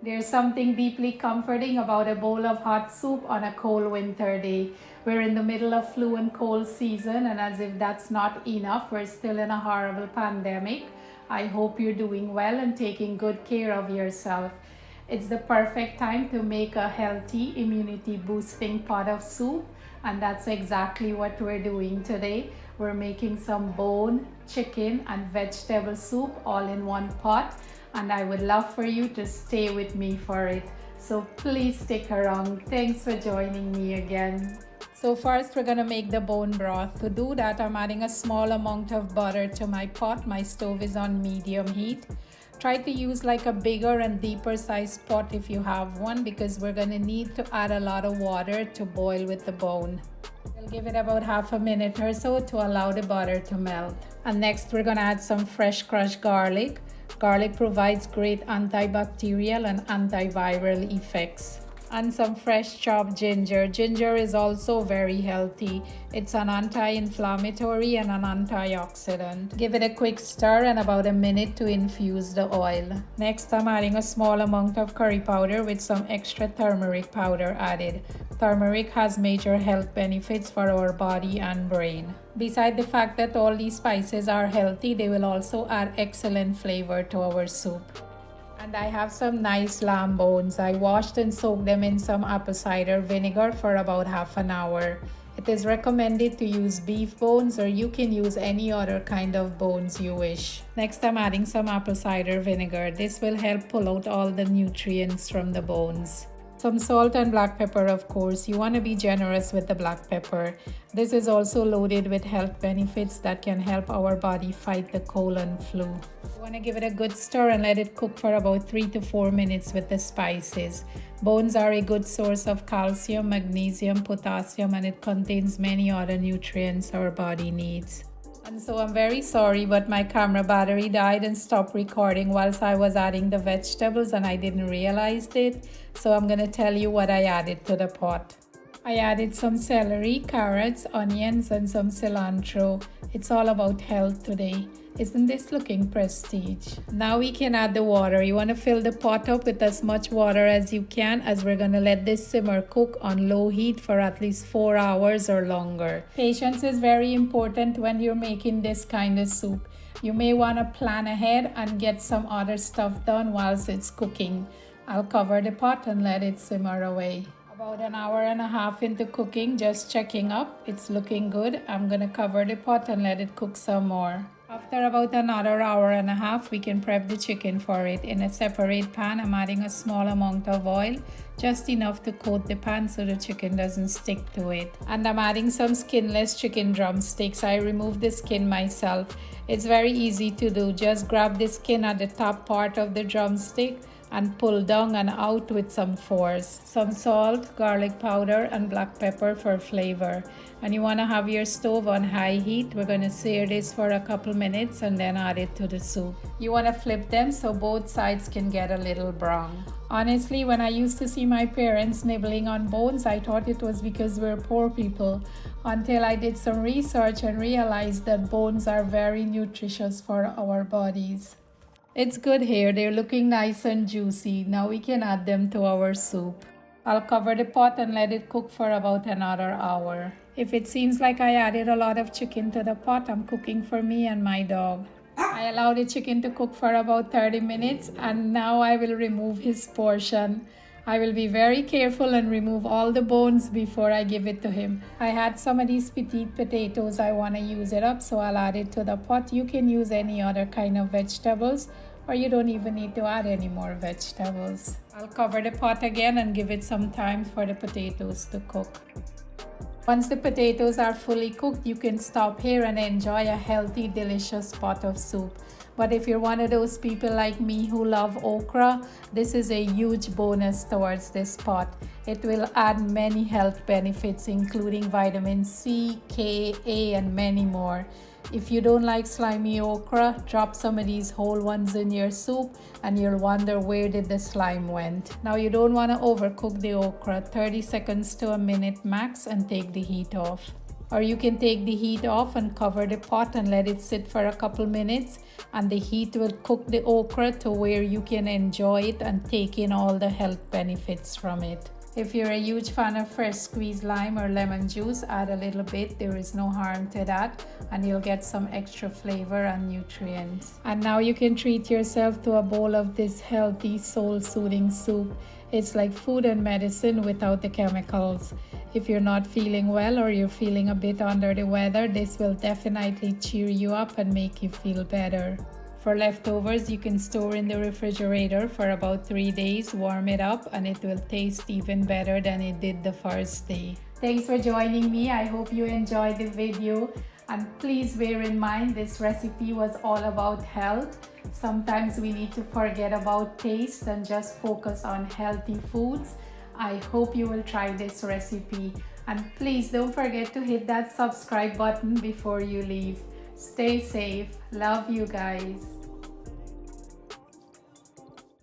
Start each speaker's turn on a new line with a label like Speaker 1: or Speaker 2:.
Speaker 1: There's something deeply comforting about a bowl of hot soup on a cold winter day. We're in the middle of flu and cold season, and as if that's not enough, we're still in a horrible pandemic. I hope you're doing well and taking good care of yourself. It's the perfect time to make a healthy, immunity boosting pot of soup, and that's exactly what we're doing today. We're making some bone, chicken, and vegetable soup all in one pot, and I would love for you to stay with me for it. So please stick around. Thanks for joining me again. So first we're gonna make the bone broth. To do that, I'm adding a small amount of butter to my pot. My stove is on medium heat. Try to use like a bigger and deeper size pot if you have one, because we're gonna need to add a lot of water to boil with the bone. We'll give it about half a minute or so to allow the butter to melt. And next we're gonna add some fresh crushed garlic. Garlic provides great antibacterial and antiviral effects. And some fresh chopped ginger. Ginger is also very healthy. It's an anti-inflammatory and an antioxidant. Give it a quick stir and about a minute to infuse the oil. Next, I'm adding a small amount of curry powder with some extra turmeric powder added. Turmeric has major health benefits for our body and brain. Besides the fact that all these spices are healthy, they will also add excellent flavor to our soup. And I have some nice lamb bones. I washed and soaked them in some apple cider vinegar for about half an hour. It is recommended to use beef bones, or you can use any other kind of bones you wish. Next, I'm adding some apple cider vinegar. This will help pull out all the nutrients from the bones. Some salt and black pepper, of course. You want to be generous with the black pepper. This is also loaded with health benefits that can help our body fight the cold and flu. You want to give it a good stir and let it cook for about 3 to 4 minutes with the spices. Bones are a good source of calcium, magnesium, potassium, and it contains many other nutrients our body needs. And so I'm very sorry, but my camera battery died and stopped recording whilst I was adding the vegetables, and I didn't realize it. So I'm going to tell you what I added to the pot. I added some celery, carrots, onions, and some cilantro. It's all about health today. Isn't this looking prestige? Now we can add the water. You want to fill the pot up with as much water as you can, as we're going to let this simmer cook on low heat for at least 4 hours or longer. Patience is very important when you're making this kind of soup. You may want to plan ahead and get some other stuff done whilst it's cooking. I'll cover the pot and let it simmer away. About an hour and a half into cooking, just checking up. It's looking good. I'm going to cover the pot and let it cook some more. After about another hour and a half, we can prep the chicken for it. In a separate pan, I'm adding a small amount of oil, just enough to coat the pan so the chicken doesn't stick to it. And I'm adding some skinless chicken drumsticks. I removed the skin myself. It's very easy to do. Just grab the skin at the top part of the drumstick and pull down and out with some force. Some salt, garlic powder, and black pepper for flavor. And you want to have your stove on high heat. We're going to sear this for a couple minutes and then add it to the soup. You want to flip them so both sides can get a little brown. Honestly, when I used to see my parents nibbling on bones, I thought it was because we're poor people, until I did some research and realized that bones are very nutritious for our bodies. It's good here. They're looking nice and juicy. Now we can add them to our soup. I'll cover the pot and let it cook for about another hour. If it seems like I added a lot of chicken to the pot, I'm cooking for me and my dog. I allow the chicken to cook for about 30 minutes, and now I will remove his portion. I will be very careful and remove all the bones before I give it to him. I had some of these petite potatoes. I want to use it up, so I'll add it to the pot. You can use any other kind of vegetables, or you don't even need to add any more vegetables. I'll cover the pot again and give it some time for the potatoes to cook. Once the potatoes are fully cooked, you can stop here and enjoy a healthy, delicious pot of soup. But if you're one of those people like me who love okra, this is a huge bonus towards this pot. It will add many health benefits, including vitamin C, K, A, and many more. If you don't like slimy okra, drop some of these whole ones in your soup and you'll wonder where did the slime went. Now you don't want to overcook the okra, 30 seconds to a minute max, and take the heat off. Or you can take the heat off and cover the pot and let it sit for a couple minutes, and the heat will cook the okra to where you can enjoy it and take in all the health benefits from it. If you're a huge fan of fresh squeezed lime or lemon juice, add a little bit. There is no harm to that, and you'll get some extra flavor and nutrients. And now you can treat yourself to a bowl of this healthy, soul-soothing soup. It's like food and medicine without the chemicals. If you're not feeling well or you're feeling a bit under the weather, this will definitely cheer you up and make you feel better. For leftovers, you can store in the refrigerator for about 3 days, warm it up, and it will taste even better than it did the first day. Thanks for joining me. I hope you enjoyed the video. And please bear in mind, this recipe was all about health. Sometimes we need to forget about taste and just focus on healthy foods. I hope you will try this recipe. And please don't forget to hit that subscribe button before you leave. Stay safe. Love you guys.